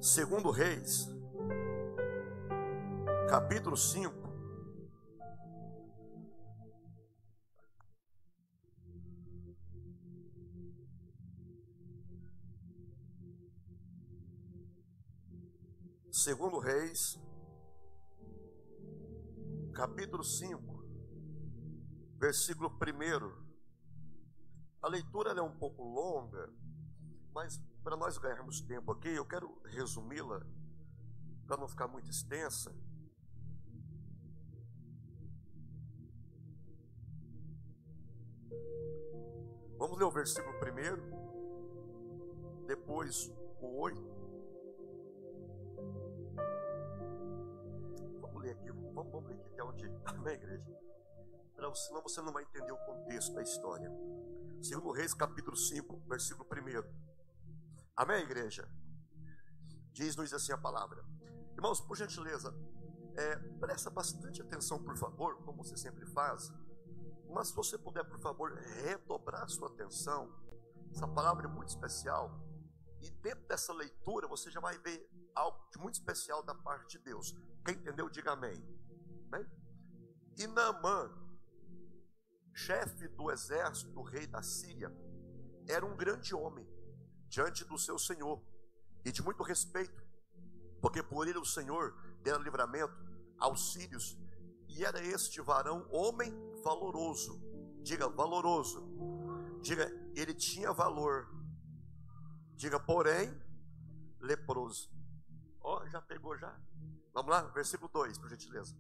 Segundo Reis, capítulo 5. Segundo Reis, capítulo 5, versículo 1. A leitura é um pouco longa, mas para nós ganharmos tempo aqui, eu quero resumi-la, para não ficar muito extensa. Vamos ler o versículo 1, depois o 8. Vamos ler aqui até onde, amém, igreja? Senão você não vai entender o contexto da história. Segundo Reis, capítulo 5, versículo 1. Amém, igreja? Diz-nos assim a palavra. Irmãos, por gentileza, presta bastante atenção, por favor, como você sempre faz. Mas se você puder, por favor, redobrar a sua atenção. Essa palavra é muito especial. E dentro dessa leitura, você já vai ver algo de muito especial da parte de Deus. Quem entendeu, diga amém. Amém? E Naamã, chefe do exército do rei da Síria, era um grande homem diante do seu senhor e de muito respeito, porque por ele o Senhor dera livramento aos sírios, e era este varão homem valoroso. Diga valoroso. Diga, ele tinha valor. Diga, porém, leproso. Já pegou já? Vamos lá, versículo 2, por gentileza.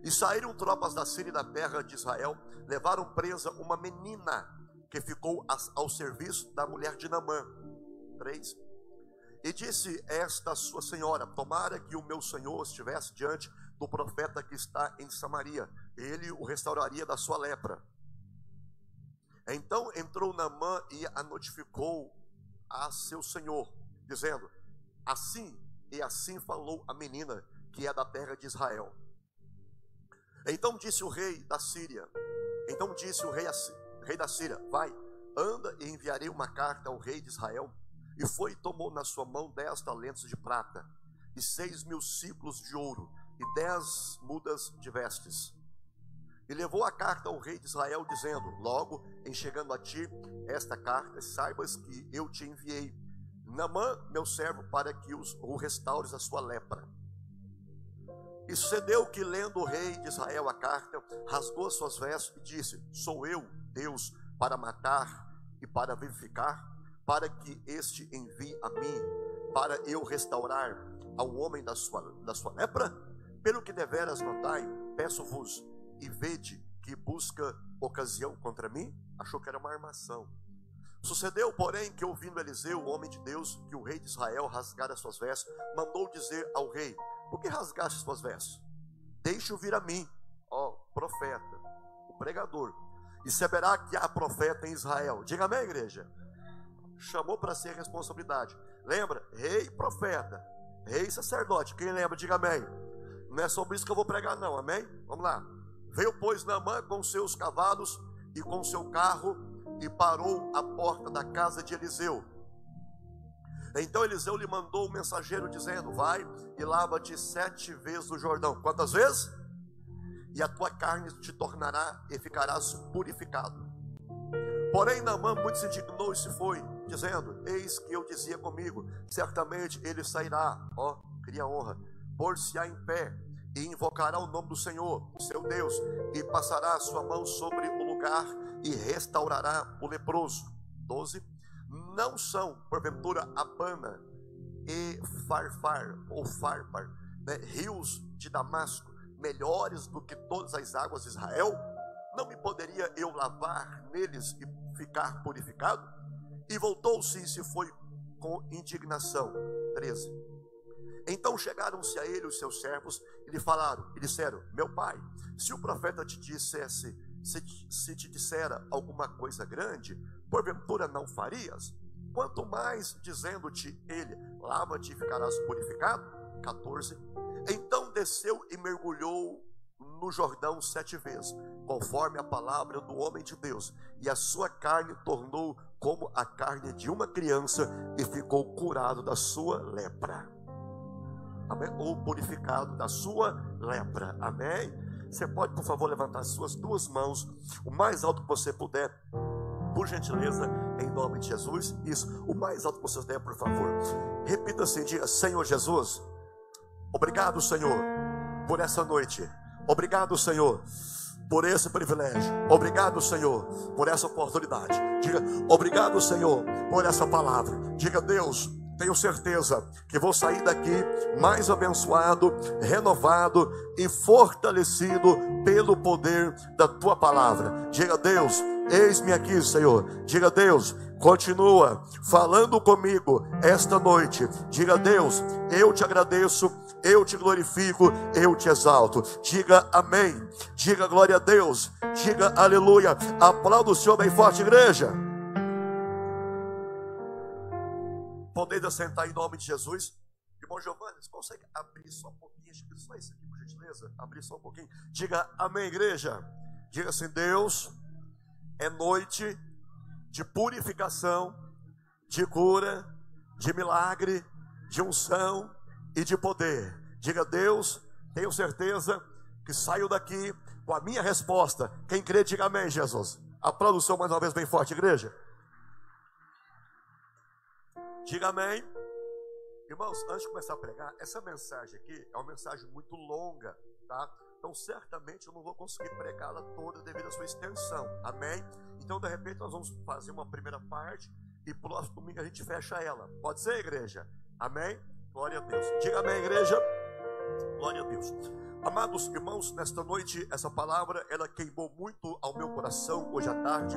E saíram tropas da Síria e da terra de Israel, levaram presa uma menina que ficou ao serviço da mulher de Naamã. 3. E disse esta sua senhora: tomara que o meu senhor estivesse diante do profeta que está em Samaria, ele o restauraria da sua lepra. Então entrou Naamã e a notificou a seu senhor, dizendo: assim e assim falou a menina que é da terra de Israel. Então disse o rei da Síria, rei da Síria: vai, anda e enviarei uma carta ao rei de Israel. E foi e tomou na sua mão 10 talentos de prata, e 6.000 ciclos de ouro, e 10 mudas de vestes. E levou a carta ao rei de Israel, dizendo: logo em chegando a ti esta carta, saibas que eu te enviei Naamã, meu servo, para que o restaures a sua lepra. E sucedeu que, lendo o rei de Israel a carta, rasgou as suas vestes e disse: sou eu, Deus, para matar e para vivificar? Para que este envie a mim, para eu restaurar ao homem da sua lepra? Pelo que deveras notai, peço-vos, e vede que busca ocasião contra mim. Achou que era uma armação. Sucedeu, porém, que ouvindo Eliseu, o homem de Deus, que o rei de Israel rasgara as suas vestes, mandou dizer ao rei: por que rasgaste as suas vestes? Deixe-o vir a mim, profeta, o pregador, e saberá que há profeta em Israel. Diga amém, igreja. Chamou para si a responsabilidade. Lembra? Rei e profeta, rei e sacerdote. Quem lembra, diga amém. Não é sobre isso que eu vou pregar não, amém? Vamos lá. Veio, pois, Naamã com seus cavalos e com seu carro, e parou à porta da casa de Eliseu. Então Eliseu lhe mandou um mensageiro dizendo: vai e lava-te 7 vezes no Jordão. Quantas vezes? E a tua carne te tornará e ficarás purificado. Porém Naamã muito se indignou e se foi, dizendo: eis que eu dizia comigo, certamente ele sairá, cria honra, por-se-á em pé, e invocará o nome do Senhor, seu Deus, e passará a sua mão sobre o lugar, e restaurará o leproso. 12. Não são, porventura, Abana e Farfar, rios de Damasco, melhores do que todas as águas de Israel? Não me poderia eu lavar neles e ficar purificado? E voltou-se e se foi com indignação. 13. Então chegaram-se a ele os seus servos e lhe falaram e disseram: meu pai, se o profeta te dissesse, se te dissera alguma coisa grande, porventura não farias? Quanto mais dizendo-te ele: lava-te e ficarás purificado. 14. Então desceu e mergulhou no Jordão 7 vezes, conforme a palavra do homem de Deus, e a sua carne tornou como a carne de uma criança e ficou curado da sua lepra. Amém? Ou purificado da sua lepra. Amém? Você pode, por favor, levantar as suas duas mãos o mais alto que você puder, por gentileza, em nome de Jesus. Isso, o mais alto que você puder, por favor. Repita assim, diga: Senhor Jesus, obrigado, Senhor, por essa noite. Obrigado, Senhor, por esse privilégio. Obrigado, Senhor, por essa oportunidade. Diga: obrigado, Senhor, por essa palavra. Diga: Deus, tenho certeza que vou sair daqui mais abençoado, renovado e fortalecido pelo poder da tua palavra. Diga: Deus, eis-me aqui, Senhor. Diga: Deus, continua falando comigo esta noite. Diga: Deus, eu te agradeço, eu te glorifico, eu te exalto. Diga amém. Diga glória a Deus. Diga aleluia. Aplauda o Senhor bem forte, igreja. Podeis assentar em nome de Jesus. Irmão Giovanni, você consegue abrir só um pouquinho? Só isso aqui, por gentileza. Abrir só um pouquinho. Diga amém, igreja. Diga assim: Deus, é noite de purificação, de cura, de milagre, de unção e de poder. Diga: Deus, tenho certeza que saio daqui com a minha resposta. Quem crê, diga amém, Jesus. Aplauda o Senhor mais uma vez bem forte, igreja. Diga amém. Irmãos, antes de começar a pregar, essa mensagem aqui é uma mensagem muito longa, tá? Então certamente eu não vou conseguir pregá-la toda devido à sua extensão, amém? Então de repente nós vamos fazer uma primeira parte e próximo domingo a gente fecha ela. Pode ser, igreja? Amém? Glória a Deus. Diga amém, igreja. Glória a Deus. Amados irmãos, nesta noite essa palavra ela queimou muito ao meu coração hoje à tarde,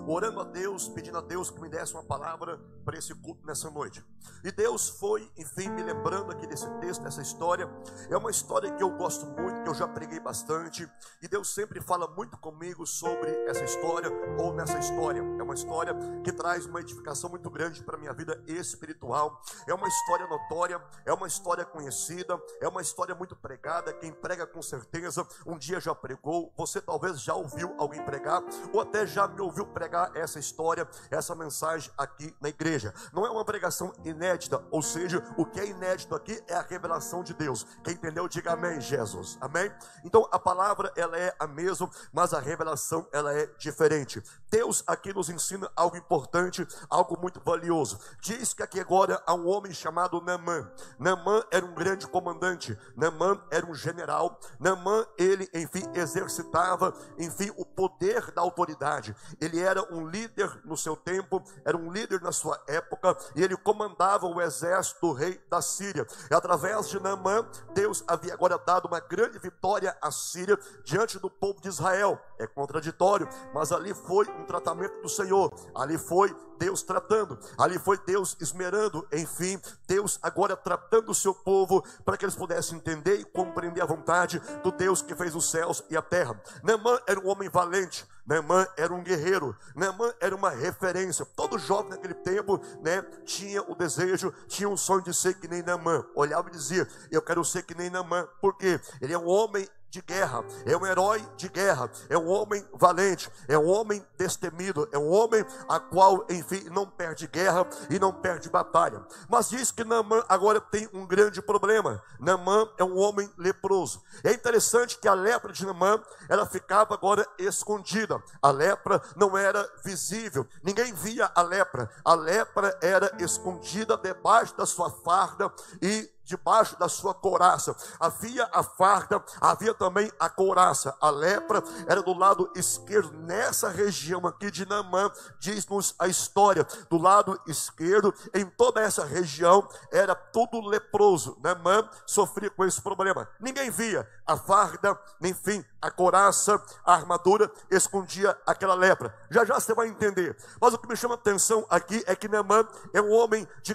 orando a Deus, pedindo a Deus que me desse uma palavra para esse culto nessa noite. E Deus foi, enfim, me lembrando aqui desse texto, dessa história. É uma história que eu gosto muito, que eu já preguei bastante, e Deus sempre fala muito comigo sobre essa história ou nessa história. É uma história que traz uma edificação muito grande para a minha vida espiritual. É uma história notória, é uma história conhecida, é uma história muito pregada. Quem prega com certeza um dia já pregou, você talvez já ouviu alguém pregar, ou até já me ouviu pregar essa história, essa mensagem aqui na igreja. Não é uma pregação inédita, ou seja, o que é inédito aqui é a revelação de Deus. Quem entendeu, diga amém, Jesus. Amém? Então a palavra ela é a mesma, mas a revelação ela é diferente. Deus aqui nos ensina algo importante, algo muito valioso. Diz que aqui agora há um homem chamado Naamã. Naamã era um grande comandante, Naamã era um general. Naamã, ele, enfim, exercitava, enfim, o poder da autoridade. Ele era um líder no seu tempo, era um líder na sua época, e ele comandava o exército do rei da Síria. E através de Naamã, Deus havia agora dado uma grande vitória à Síria diante do povo de Israel. É contraditório, mas ali foi um tratamento do Senhor, ali foi Deus tratando, ali foi Deus esmerando, enfim, Deus agora tratando o seu povo para que eles pudessem entender e compreender a vontade do Deus que fez os céus e a terra. Naamã era um homem valente, Naamã era um guerreiro, Naamã era uma referência. Todo jovem naquele tempo, né, tinha o desejo, tinha um sonho de ser que nem Naamã. Olhava e dizia: eu quero ser que nem Naamã. Por quê? Ele é um homem de guerra, é um herói de guerra, é um homem valente, é um homem destemido, é um homem a qual, enfim, não perde guerra e não perde batalha. Mas diz que Naamã agora tem um grande problema. Naamã é um homem leproso. É interessante que a lepra de Naamã, ela ficava agora escondida. A lepra não era visível, ninguém via a lepra era escondida debaixo da sua farda e debaixo da sua couraça. Havia a farda, havia também a couraça. A lepra era do lado esquerdo. Nessa região aqui de Naamã, diz-nos a história, do lado esquerdo, em toda essa região, era tudo leproso. Naamã sofria com esse problema. Ninguém via a farda, enfim, a couraça, a armadura, escondia aquela lepra. Já já você vai entender. Mas o que me chama a atenção aqui é que Naamã é um homem de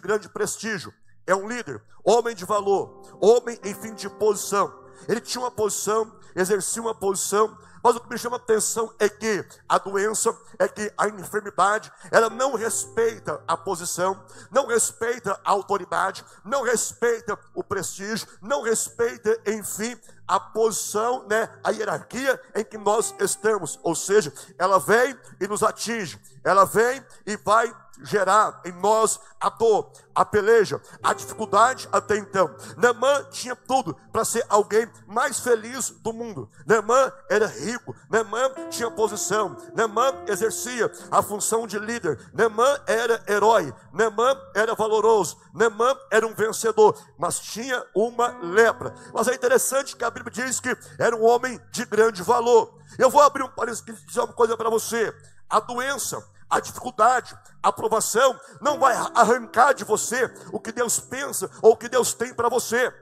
grande prestígio. É um líder, homem de valor, homem, enfim, de posição. ele tinha uma posição, exercia uma posição. Mas o que me chama a atenção é que a doença, é que a enfermidade, ela não respeita a posição, não respeita a autoridade, não respeita o prestígio, não respeita, enfim, a posição, a hierarquia em que nós estamos. Ou seja, ela vem e nos atinge, ela vem e vai gerar em nós a dor, a peleja, a dificuldade até então. Naamã tinha tudo para ser alguém mais feliz do mundo. Naamã era rico, Naamã tinha posição, Naamã exercia a função de líder, Naamã era herói, Naamã era valoroso, Naamã era um vencedor, mas tinha uma lepra. Mas é interessante que a Bíblia diz que era um homem de grande valor. Eu vou abrir um parênteses e dizer uma coisa para você: a doença, a dificuldade, a provação não vai arrancar de você o que Deus pensa ou o que Deus tem para você.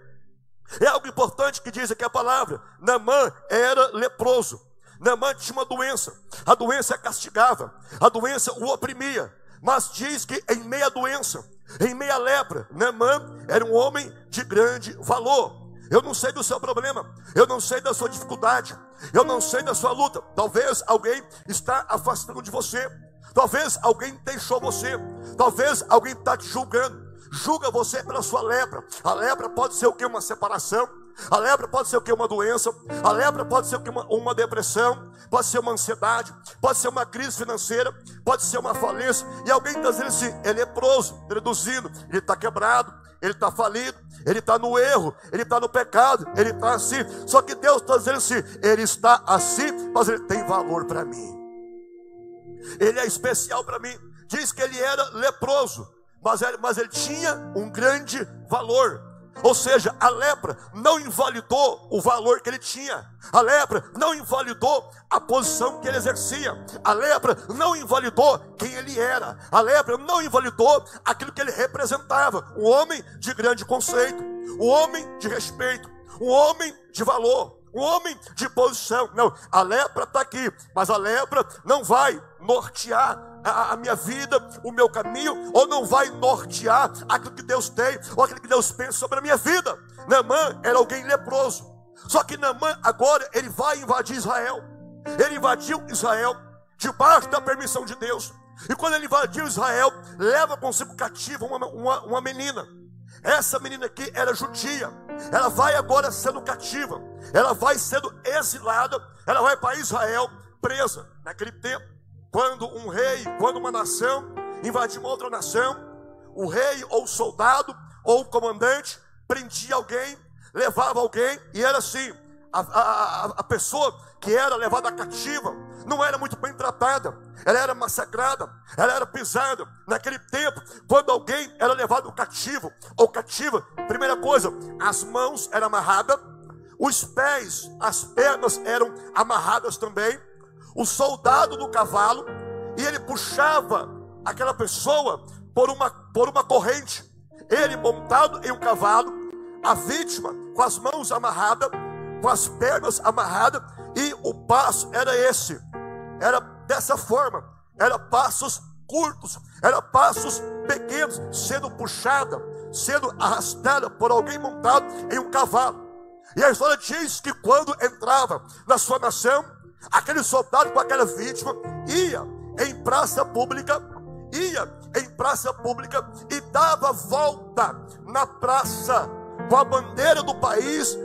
É algo importante que diz aqui a palavra. Naamã era leproso. Naamã tinha uma doença. A doença castigava, a doença o oprimia. Mas diz que em meia doença, em meia lepra, Naamã era um homem de grande valor. Eu não sei do seu problema, eu não sei da sua dificuldade, eu não sei da sua luta. Talvez alguém está afastando de você. Talvez alguém deixou você. Talvez alguém está te julgando. Julga você pela sua lepra. A lepra pode ser o que? Uma separação. A lepra pode ser o que? Uma doença. A lepra pode ser o que? Uma depressão. Pode ser uma ansiedade. Pode ser uma crise financeira. Pode ser uma falência. E alguém está dizendo assim: ele é leproso, traduzindo, ele está quebrado, ele está falido, ele está no erro, ele está no pecado, ele está assim. Só que Deus está dizendo assim: ele está assim, mas ele tem valor para mim. Ele é especial para mim. Diz que ele era leproso, mas ele tinha um grande valor. Ou seja, a lepra não invalidou o valor que ele tinha. A lepra não invalidou a posição que ele exercia. A lepra não invalidou quem ele era. A lepra não invalidou aquilo que ele representava. Um homem de grande conceito, um homem de respeito, um homem de valor, um homem de posição. Não, a lepra está aqui, mas a lepra não vai nortear a minha vida, o meu caminho, ou não vai nortear aquilo que Deus tem, ou aquilo que Deus pensa sobre a minha vida. Naamã era alguém leproso. Só que Naamã agora ele vai invadir Israel. Ele invadiu Israel debaixo da permissão de Deus. E quando ele invadiu Israel, leva consigo cativa uma menina. Essa menina aqui era judia. Ela vai agora sendo cativa. Ela vai sendo exilada. Ela vai para Israel presa. Naquele tempo, quando um rei, quando uma nação invadia uma outra nação, o rei ou o soldado ou o comandante prendia alguém, levava alguém, e era assim: a pessoa que era levada cativa não era muito bem tratada, ela era massacrada, ela era pisada. Naquele tempo, quando alguém era levado cativo ou cativa, primeira coisa, as mãos eram amarradas, os pés, as pernas eram amarradas também. O soldado do cavalo, e ele puxava aquela pessoa por uma corrente. Ele montado em um cavalo, a vítima com as mãos amarradas, com as pernas amarradas, e o passo era esse, era dessa forma, era passos curtos, era passos pequenos, sendo puxada, sendo arrastada por alguém montado em um cavalo. E a história diz que quando entrava na sua nação, aquele soldado com aquela vítima ia em praça pública e dava volta na praça com a bandeira do país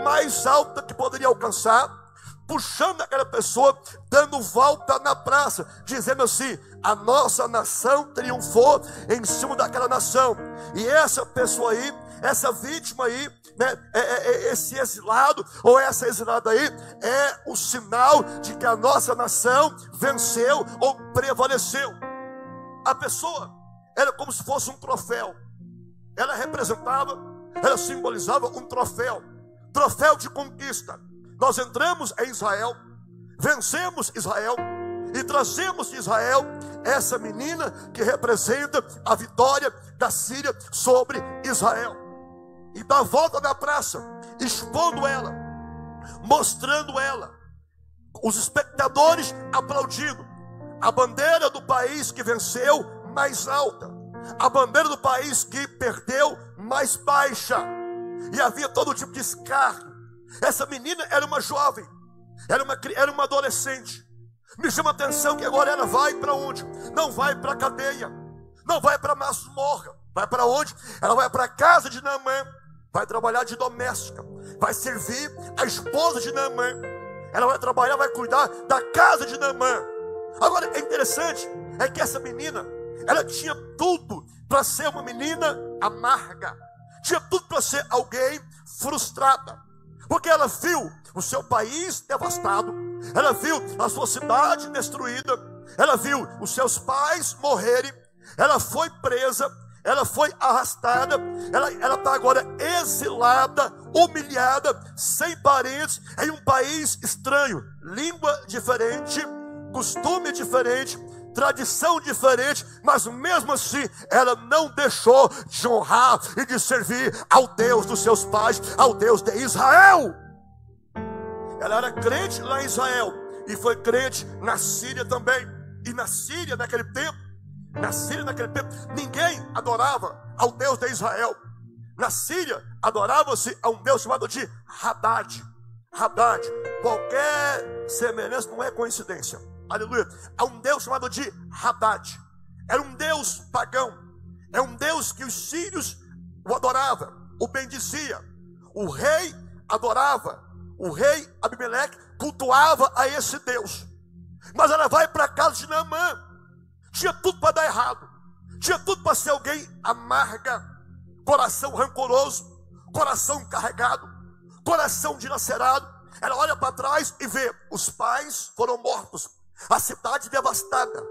mais alta que poderia alcançar, puxando aquela pessoa, dando volta na praça, dizendo assim: a nossa nação triunfou em cima daquela nação. E essa pessoa aí, essa vítima aí, esse exilado ou essa exilada aí, é o sinal de que a nossa nação venceu ou prevaleceu. A pessoa era como se fosse um troféu. Ela representava, ela simbolizava um troféu de conquista. Nós entramos em Israel, vencemos Israel e trazemos de Israel essa menina que representa a vitória da Síria sobre Israel. E dá volta na praça, expondo ela, mostrando ela, os espectadores aplaudindo, a bandeira do país que venceu mais alta, a bandeira do país que perdeu mais baixa. E havia todo tipo de escárnio, Essa menina era uma jovem, era uma adolescente. Me chama a atenção que agora ela vai para onde? Não vai para a cadeia, não vai para a masmorra. Vai para onde? Ela vai para a casa de Naamã, vai trabalhar de doméstica, vai servir a esposa de Naamã. Ela vai trabalhar, vai cuidar da casa de Naamã. Agora, é interessante, é que essa menina, ela tinha tudo para ser uma menina amarga, tinha tudo para ser alguém frustrada, porque ela viu o seu país devastado, ela viu a sua cidade destruída, ela viu os seus pais morrerem, ela foi presa, ela foi arrastada, ela está agora exilada, humilhada, sem parentes, em um país estranho, língua diferente, costume diferente, tradição diferente, mas mesmo assim ela não deixou de honrar e de servir ao Deus dos seus pais, ao Deus de Israel. Ela era crente lá em Israel e foi crente na Síria também. E na Síria naquele tempo, ninguém adorava ao Deus de Israel. Na Síria adorava-se a um Deus chamado de Hadad. Hadad, qualquer semelhança não é coincidência. Aleluia. Há um Deus chamado de Hadad. Era um Deus pagão. É um Deus que os sírios o adoravam, o bendizia. O rei adorava. O rei Abimeleque cultuava a esse Deus. Mas ela vai para a casa de Naamã. Tinha tudo para dar errado. Tinha tudo para ser alguém amarga, coração rancoroso, coração carregado, coração dilacerado. Ela olha para trás e vê: os pais foram mortos, a cidade devastada.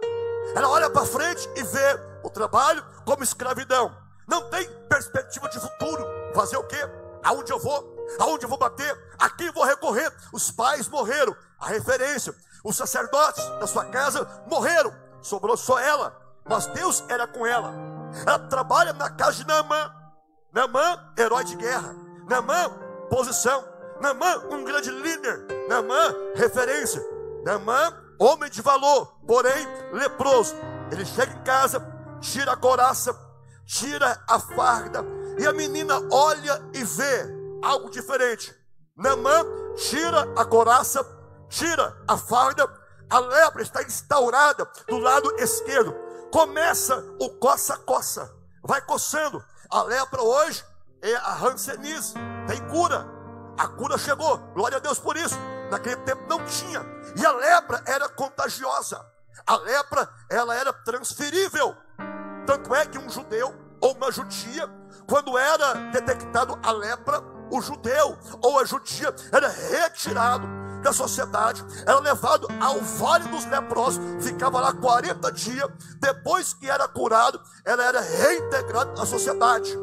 Ela olha para frente e vê o trabalho como escravidão. Não tem perspectiva de futuro. Fazer o quê? Aonde eu vou? Aonde eu vou bater? A quem vou recorrer? Os pais morreram. A referência: os sacerdotes da sua casa morreram. Sobrou só ela. Mas Deus era com ela. Ela trabalha na casa de Naamã. Naamã, herói de guerra. Naamã, posição. Naamã, um grande líder. Naamã, referência. Naamã, homem de valor, porém leproso. Ele chega em casa, tira a couraça, tira a farda, e a menina olha e vê algo diferente. Naamã tira a couraça, tira a farda, a lepra está instaurada do lado esquerdo. Começa o coça-coça, vai coçando. A lepra hoje é a hanseníase, tem cura. A cura chegou, glória a Deus por isso. Naquele tempo não tinha. E a lepra era contagiosa. A lepra, ela era transferível. Tanto é que um judeu ou uma judia, quando era detectado a lepra, o judeu ou a judia era retirado da sociedade, era levado ao vale dos leprosos, ficava lá 40 dias. Depois que era curado, ela era reintegrada à sociedade.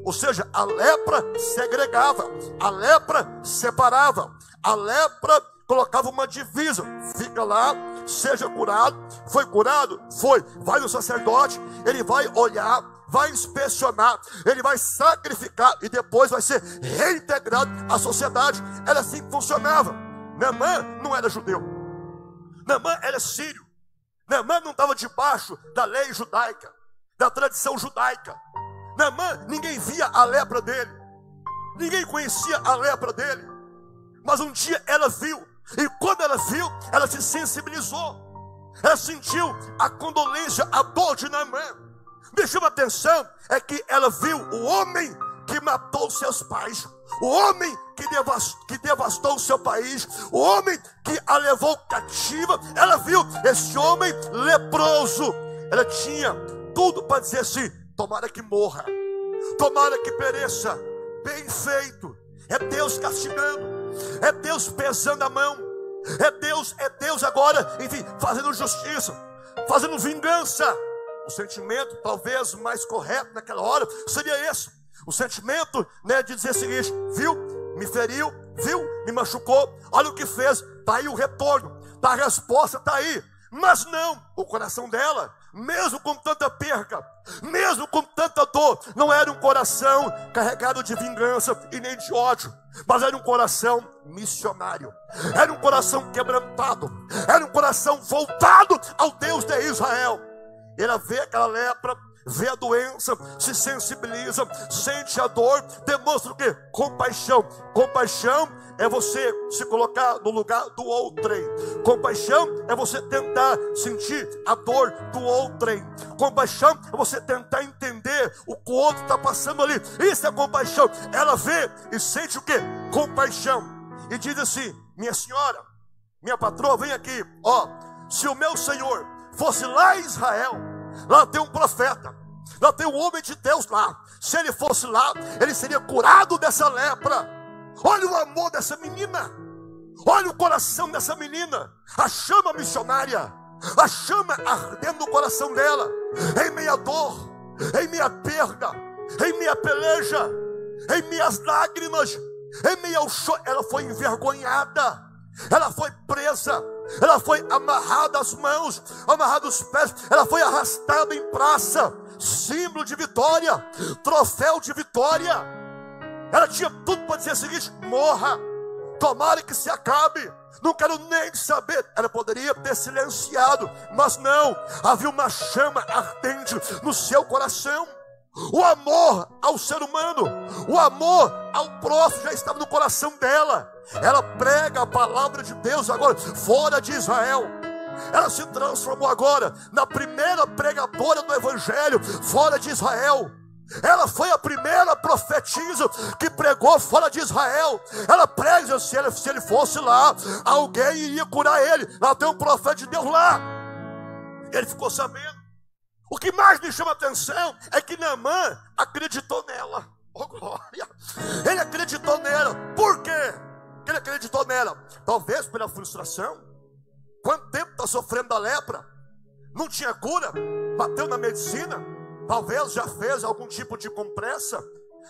Ou seja, a lepra segregava, a lepra separava, a lepra colocava uma divisa: fica lá, seja curado. Foi curado? Foi. Vai no sacerdote, ele vai olhar, vai inspecionar, ele vai sacrificar e depois vai ser reintegrado à sociedade. Era assim que funcionava. Naamã não era judeu, Naamã era sírio. Naamã não estava debaixo da lei judaica, da tradição judaica. Naamã, ninguém via a lepra dele, ninguém conhecia a lepra dele. Mas um dia ela viu, e quando ela viu, ela se sensibilizou. Ela sentiu a condolência, a dor de Naamã. Me chama a atenção é que ela viu o homem que matou seus pais, o homem que devastou o seu país, o homem que a levou cativa. Ela viu esse homem leproso. Ela tinha tudo para dizer assim: tomara que morra, tomara que pereça. Bem feito. É Deus castigando, é Deus pesando a mão, é Deus agora, enfim, fazendo justiça, fazendo vingança. O sentimento talvez mais correto naquela hora seria esse: o sentimento, né, de dizer o seguinte: viu, me feriu, viu, me machucou, olha o que fez, está aí o retorno, tá, a resposta está aí. Mas não, o coração dela, mesmo com tanta perca, mesmo com tanta dor, não era um coração carregado de vingança e nem de ódio, mas era um coração missionário, era um coração quebrantado, era um coração voltado ao Deus de Israel. Ela vê aquela lepra, vê a doença, se sensibiliza, sente a dor, demonstra o quê? Compaixão. Compaixão é você se colocar no lugar do outrem. Compaixão é você tentar sentir a dor do outrem. Compaixão é você tentar entender o que o outro está passando ali. Isso é compaixão. Ela vê e sente o quê? Compaixão. E diz assim: minha senhora, minha patroa, vem aqui. Ó, se o meu Senhor fosse lá em Israel, lá tem um profeta, lá tem um homem de Deus lá. Se ele fosse lá, ele seria curado dessa lepra. Olha o amor dessa menina, olha o coração dessa menina, a chama missionária, a chama ardendo no coração dela, em meia dor, em meia perda, em meia peleja, em meias lágrimas, em meio ao choro. Ela foi envergonhada, ela foi presa, ela foi amarrada às mãos, amarrada aos pés, ela foi arrastada em praça, símbolo de vitória, troféu de vitória. Ela tinha tudo para dizer o seguinte: morra, tomara que se acabe, não quero nem saber. Ela poderia ter silenciado, mas não, havia uma chama ardente no seu coração. O amor ao ser humano, o amor ao próximo já estava no coração dela. Ela prega a palavra de Deus agora fora de Israel. Ela se transformou agora na primeira pregadora do evangelho fora de Israel. Ela foi a primeira profetisa que pregou fora de Israel. Ela prega, se ele fosse lá, alguém iria curar ele. Lá tem um profeta de Deus lá. Ele ficou sabendo. O que mais me chama a atenção é que Naamã acreditou nela. Oh glória! Ele acreditou nela. Por quê que ele acreditou nela? Talvez pela frustração. Quanto tempo está sofrendo da lepra? Não tinha cura, bateu na medicina. Talvez já fez algum tipo de compressa,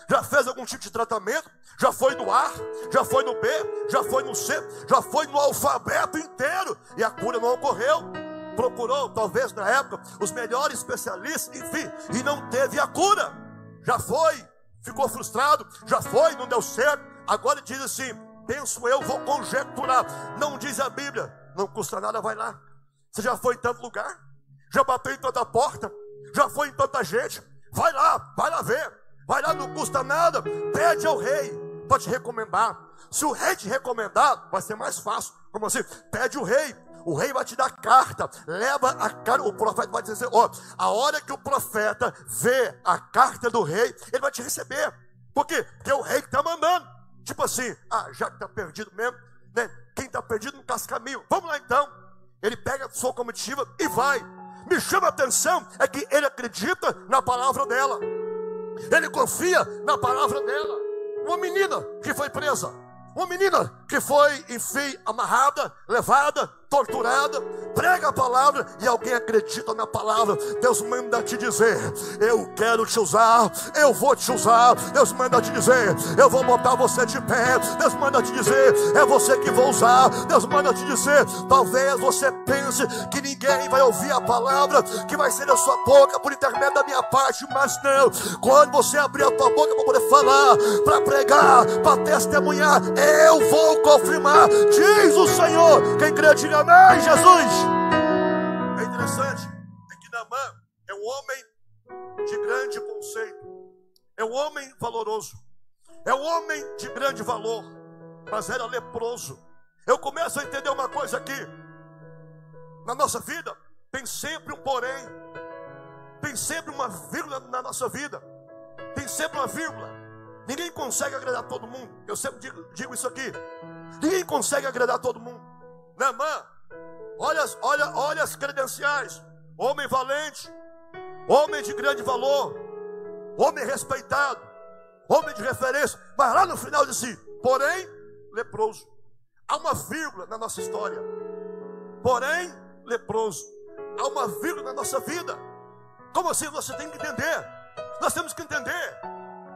já fez algum tipo de tratamento, já foi no A, já foi no B, já foi no C, já foi no alfabeto inteiro, e a cura não ocorreu. Procurou, talvez na época, os melhores especialistas, enfim, e não teve a cura. Já foi, ficou frustrado, já foi, não deu certo. Agora diz assim: penso eu, vou conjecturar. Não diz a Bíblia, não custa nada, vai lá. Você já foi em tanto lugar, já bateu em tanta porta, já foi em tanta gente, vai lá ver, vai lá, não custa nada. Pede ao rei para te recomendar. Se o rei te recomendar, vai ser mais fácil. Como assim? Pede o rei vai te dar carta, leva a carta. O profeta vai dizer: ó, a hora que o profeta vê a carta do rei, ele vai te receber. Por quê? Porque é o rei que está mandando. Tipo assim: já que está perdido mesmo, né? Quem está perdido não caça caminho, vamos lá então. Ele pega a sua comitiva e vai. Me chama a atenção é que ele acredita na palavra dela, ele confia na palavra dela. Uma menina que foi presa, uma menina que foi, enfim, amarrada, levada, torturada, prega a palavra e alguém acredita na palavra. Deus manda te dizer: eu quero te usar, eu vou te usar. Deus manda te dizer: eu vou botar você de pé. Deus manda te dizer: é você que vou usar. Deus manda te dizer: talvez você pense que ninguém vai ouvir a palavra que vai ser da sua boca por intermédio da minha parte, mas não. Quando você abrir a tua boca para poder falar, para pregar, para testemunhar, eu vou confirmar, diz o Senhor. Quem crê, diga amém, Jesus. É interessante, é que Naamã é um homem de grande conceito, é um homem valoroso, é um homem de grande valor, mas era leproso. Eu começo a entender uma coisa aqui: na nossa vida tem sempre um porém, tem sempre uma vírgula na nossa vida, tem sempre uma vírgula. Ninguém consegue agradar todo mundo. Eu sempre digo isso aqui: ninguém consegue agradar todo mundo. Naamã, olha as credenciais: homem valente, homem de grande valor, homem respeitado, homem de referência. Mas lá no final diz assim: porém leproso. Há uma vírgula na nossa história: porém leproso. Há uma vírgula na nossa vida. Como assim? Você tem que entender. Nós temos que entender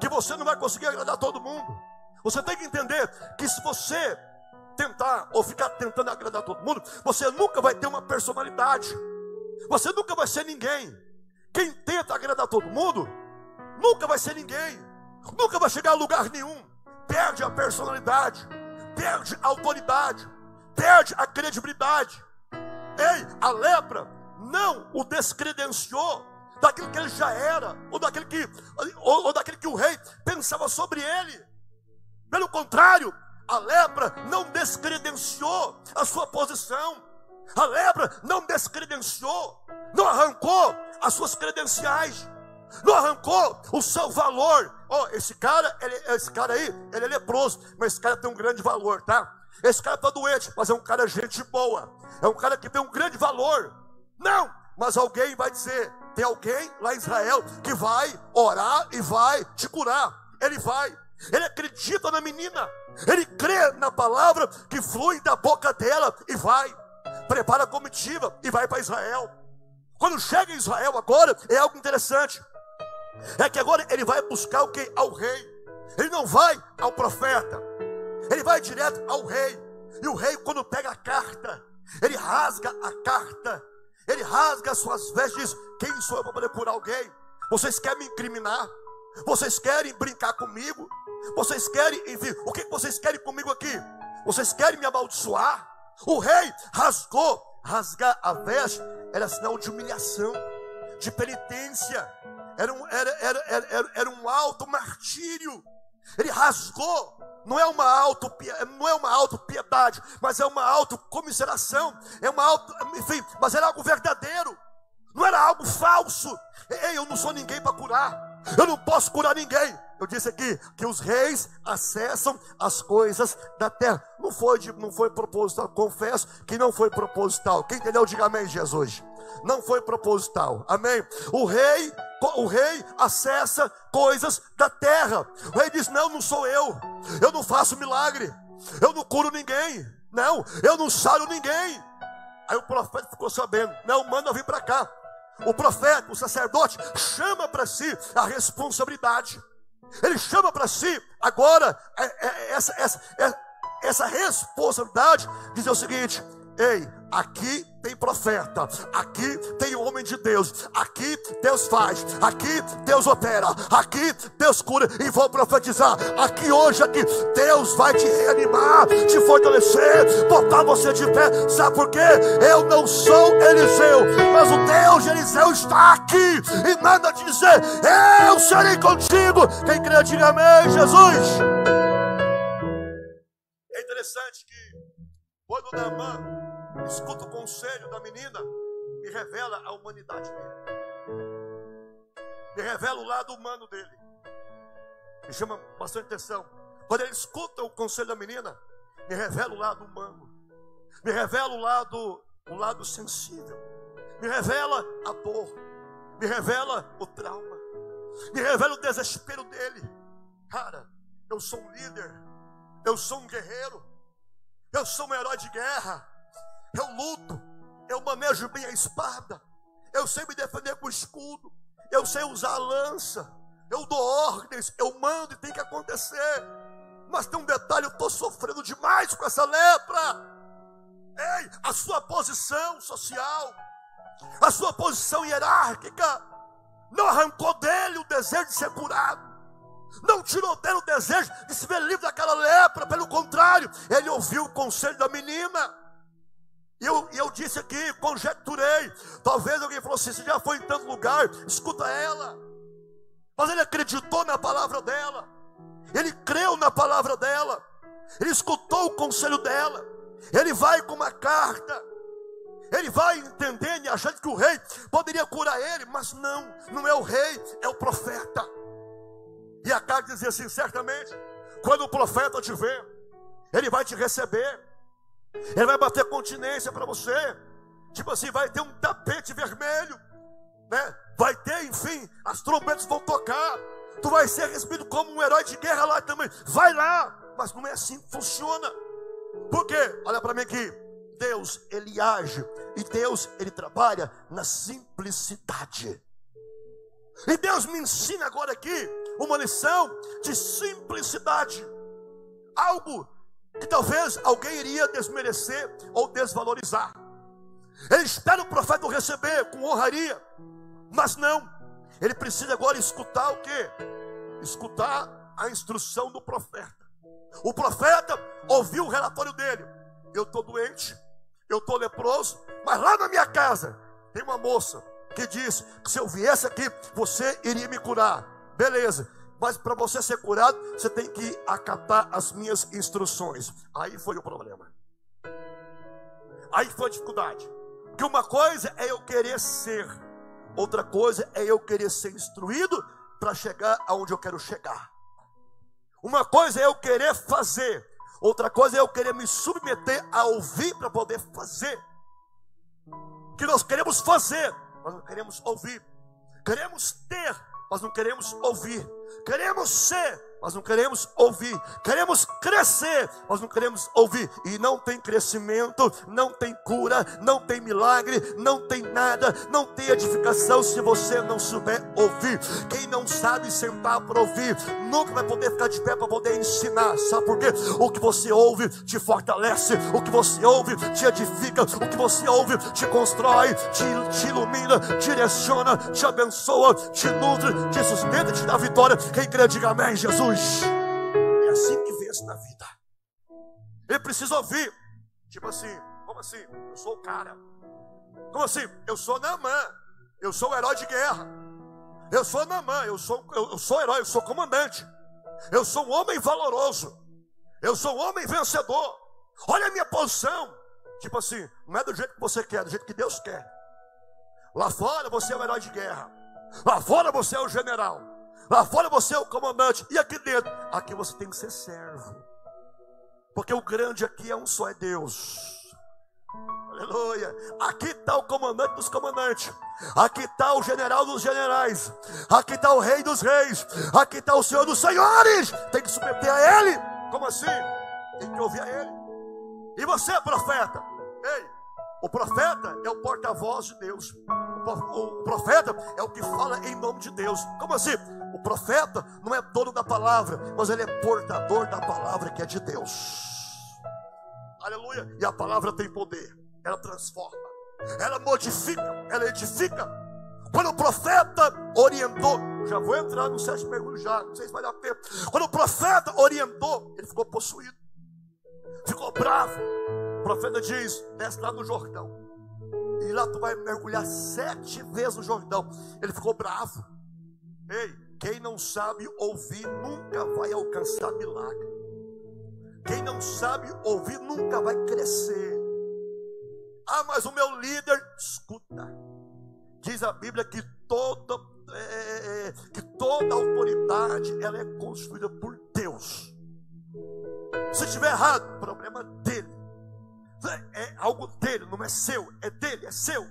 que você não vai conseguir agradar todo mundo. Você tem que entender que se você tentar ou ficar tentando agradar todo mundo, você nunca vai ter uma personalidade, você nunca vai ser ninguém. Quem tenta agradar todo mundo nunca vai ser ninguém, nunca vai chegar a lugar nenhum. Perde a personalidade, perde a autoridade, perde a credibilidade. Ei, a lepra não o descredenciou daquilo que ele já era, ou daquele que o rei pensava sobre ele. Pelo contrário, a lepra não descredenciou a sua posição. A lepra não descredenciou, não arrancou as suas credenciais, não arrancou o seu valor. Esse cara aí, ele é leproso, mas esse cara tem um grande valor, tá? Esse cara está doente, mas é um cara gente boa, é um cara que tem um grande valor. Não, mas alguém vai dizer, tem alguém lá em Israel que vai orar e vai te curar. Ele acredita na menina, ele crê na palavra que flui da boca dela e vai. Prepara a comitiva e vai para Israel. Quando chega em Israel agora, é algo interessante. É que agora ele vai buscar o quê? Ao rei. Ele não vai ao profeta, ele vai direto ao rei. E o rei, quando pega a carta, ele rasga a carta, ele rasga as suas vestes e diz: quem sou eu para poder curar alguém? Vocês querem me incriminar? Vocês querem brincar comigo? Vocês querem, enfim, o que vocês querem comigo aqui? Vocês querem me amaldiçoar? O rei rasgar a veste era sinal de humilhação, de penitência, era um alto martírio. Ele rasgou, não é uma autopiedade, mas é uma autocomiseração, enfim, mas era algo verdadeiro, não era algo falso. Ei, eu não sou ninguém para curar, eu não posso curar ninguém. Eu disse aqui que os reis acessam as coisas da terra. Não foi proposital. Confesso que não foi proposital. Quem entendeu, diga amém, Jesus. Não foi proposital. Amém. O rei acessa coisas da terra. O rei diz: não sou eu. Eu não faço milagre. Eu não curo ninguém. Não, eu não saro ninguém. Aí o profeta ficou sabendo. Não, manda vir para cá. O profeta, o sacerdote, chama para si a responsabilidade. Ele chama para si agora essa responsabilidade de dizer o seguinte: ei, aqui tem profeta, aqui tem homem de Deus, aqui Deus faz, aqui Deus opera, aqui Deus cura, e vou profetizar aqui hoje, Deus vai te reanimar, te fortalecer, botar você de pé. Sabe por quê? Eu não sou Eliseu, mas o Deus de Eliseu está aqui e manda te dizer: eu serei contigo. Quem crê, diga amém, Jesus. É interessante que quando Naamã escuta o conselho da menina, me revela a humanidade dele, me revela o lado humano dele, me chama bastante atenção. Quando ele escuta o conselho da menina, me revela o lado humano, me revela o lado sensível, me revela a dor, me revela o trauma, me revela o desespero dele. Cara, eu sou um líder, eu sou um guerreiro, eu sou um herói de guerra. Eu luto, eu manejo bem a espada, eu sei me defender com o escudo, eu sei usar a lança, eu dou ordens, eu mando e tem que acontecer. Mas tem um detalhe: eu estou sofrendo demais com essa lepra. Ei, a sua posição social, a sua posição hierárquica não arrancou dele o desejo de ser curado, não tirou dele o desejo de se ver livre daquela lepra. Pelo contrário, ele ouviu o conselho da menina. E eu disse aqui, conjecturei, talvez alguém falou assim: você já foi em tanto lugar, escuta ela. Mas ele acreditou na palavra dela, ele creu na palavra dela, ele escutou o conselho dela. Ele vai com uma carta, ele vai entendendo e achando que o rei poderia curar ele, mas não é o rei, é o profeta. E a carta dizia assim: certamente, quando o profeta te ver, ele vai te receber, ele vai bater continência para você, tipo assim, vai ter um tapete vermelho, né? Vai ter, enfim, as trombetas vão tocar, tu vai ser recebido como um herói de guerra lá também. Vai lá, mas não é assim que funciona. Por quê? Olha para mim aqui. Deus, ele age, e Deus, ele trabalha na simplicidade. E Deus me ensina agora aqui uma lição de simplicidade, algo que talvez alguém iria desmerecer ou desvalorizar. Ele espera o profeta o receber com honraria, mas não, ele precisa agora escutar o quê? Escutar a instrução do profeta. O profeta ouviu o relatório dele: eu estou doente, eu estou leproso, mas lá na minha casa tem uma moça que disse que se eu viesse aqui, você iria me curar. Beleza. Mas para você ser curado, você tem que acatar as minhas instruções. Aí foi o problema. Aí foi a dificuldade. Porque uma coisa é eu querer ser, outra coisa é eu querer ser instruído para chegar aonde eu quero chegar. Uma coisa é eu querer fazer, outra coisa é eu querer me submeter a ouvir para poder fazer. Que nós queremos fazer, mas não queremos ouvir. Queremos ter, mas não queremos ouvir. Queremos ser, mas não queremos ouvir. Queremos crescer, mas não queremos ouvir. E não tem crescimento, não tem cura, não tem milagre, não tem nada, não tem edificação se você não souber ouvir. Quem não sabe sentar para ouvir, nunca vai poder ficar de pé para poder ensinar. Sabe por quê? O que você ouve te fortalece, o que você ouve te edifica, o que você ouve te constrói, te ilumina, direciona, te abençoa, te nutre, te sustenta, te dá vitória. Quem crê, diga amém, Jesus. É assim que vence na vida. Ele precisa ouvir. Tipo assim, como assim? Eu sou o cara. Como assim? Eu sou Naamã. Eu sou o herói de guerra. Eu sou Naamã. Eu sou herói, eu sou comandante. Eu sou um homem valoroso. Eu sou um homem vencedor. Olha a minha posição. Tipo assim, não é do jeito que você quer, é do jeito que Deus quer. Lá fora você é o herói de guerra. Lá fora você é o general. Lá fora você é o comandante. E aqui dentro? Aqui você tem que ser servo. Porque o grande aqui é um só, é Deus. Aleluia. Aqui está o comandante dos comandantes. Aqui está o general dos generais. Aqui está o rei dos reis. Aqui está o senhor dos senhores. Tem que submeter a ele. Como assim? Tem que ouvir a ele. E você, profeta? Ei, o profeta é o porta-voz de Deus. O profeta é o que fala em nome de Deus. Como assim? O profeta não é dono da palavra, mas ele é portador da palavra que é de Deus. Aleluia. E a palavra tem poder. Ela transforma, ela modifica, ela edifica. Quando o profeta orientou, já vou entrar no 7º mergulho já, não sei se vai dar tempo. Quando o profeta orientou, ele ficou possuído, ficou bravo. O profeta diz: desce lá no Jordão, e lá tu vai mergulhar 7 vezes no Jordão. Ele ficou bravo. Ei, quem não sabe ouvir nunca vai alcançar milagre. Quem não sabe ouvir nunca vai crescer. Ah, mas o meu líder, escuta. Diz a Bíblia que toda autoridade ela é construída por Deus. Se estiver errado, problema dele. É algo dele, não é seu, é dele, é seu.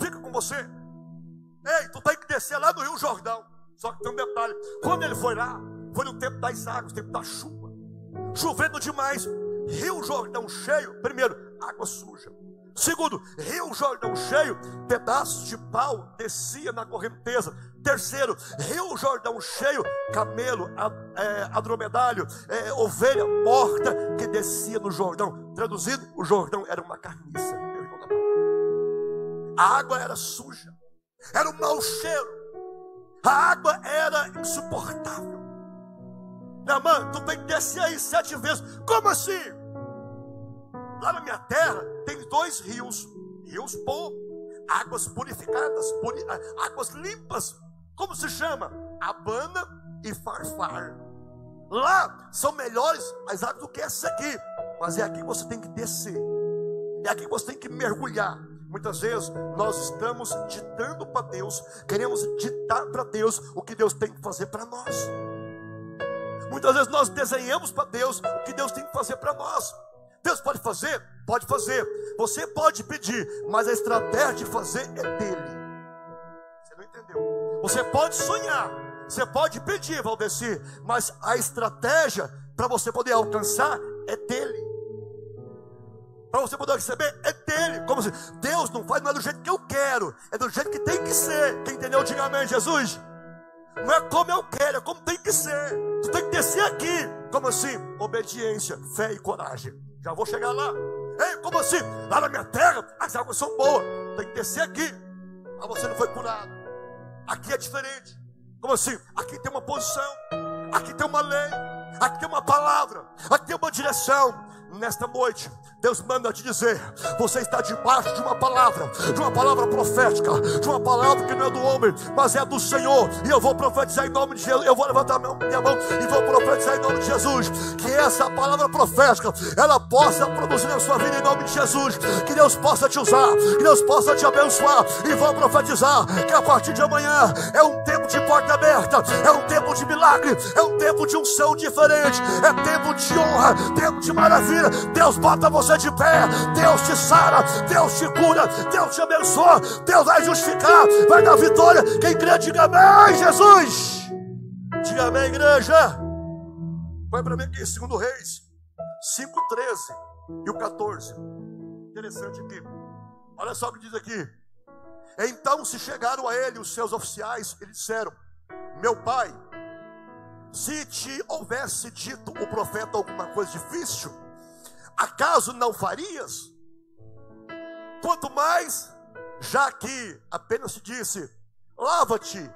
Fica com você. Ei, tu tem que descer lá no Rio Jordão. Só que tem um detalhe: quando ele foi lá, foi no tempo das águas, tempo da chuva, chovendo demais. Rio Jordão cheio. Primeiro, água suja. Segundo, Rio Jordão cheio, pedaços de pau descia na correnteza. Terceiro, Rio Jordão cheio, camelo, adromedário, ovelha morta que descia no Jordão. Traduzido, o Jordão era uma carniça. A água era suja, era um mau cheiro, a água era insuportável. Naamã, tu tem que descer aí 7 vezes. Como assim? Lá na minha terra tem 2 rios bons, águas purificadas, águas limpas. Como se chama? Abana e Farfar. Lá são melhores as águas do que essa aqui. Mas é aqui que você tem que descer, é aqui que você tem que mergulhar. Muitas vezes nós estamos ditando para Deus, queremos ditar para Deus o que Deus tem que fazer para nós. Muitas vezes nós desenhamos para Deus o que Deus tem que fazer para nós. Deus pode fazer? Pode fazer. Você pode pedir, mas a estratégia de fazer é dele. Você não entendeu? Você pode sonhar, você pode pedir, Valdeci, mas a estratégia para você poder alcançar é dele. Para você poder receber é dele. Como assim? Deus não faz mais do jeito que eu quero, é do jeito que tem que ser. Quem entendeu, diga amém, Jesus. Não é como eu quero, é como tem que ser. Tu tem que descer aqui. Como assim? Obediência, fé e coragem. Já vou chegar lá. Ei, como assim? Lá na minha terra as águas são boas. Tem que descer aqui. Mas você não foi curado. Aqui é diferente. Como assim? Aqui tem uma posição, aqui tem uma lei, aqui tem uma palavra, aqui tem uma direção. Nesta noite, Deus manda te dizer: você está debaixo de uma palavra profética, de uma palavra que não é do homem, mas é do Senhor. E eu vou profetizar em nome de Jesus. Eu vou levantar minha mão e vou profetizar em nome de Jesus, que essa palavra profética, ela possa produzir na sua vida em nome de Jesus. Que Deus possa te usar, que Deus possa te abençoar. E vou profetizar que a partir de amanhã é um tempo de porta aberta, é um tempo de milagre, é um tempo de unção diferente, é tempo de honra, tempo de maravilha. Deus bota você de pé, Deus te sara, Deus te cura, Deus te abençoa, Deus vai justificar, vai dar vitória. Quem crê, diga amém, Jesus. Diga amém, igreja. Vai para mim aqui, 2 Reis 5:13 e o 14. Interessante aqui. Olha só o que diz aqui. Então se chegaram a ele os seus oficiais e lhe disseram: meu pai, se te houvesse dito o profeta alguma coisa difícil, acaso não farias? Quanto mais, já que apenas te disse: lava-te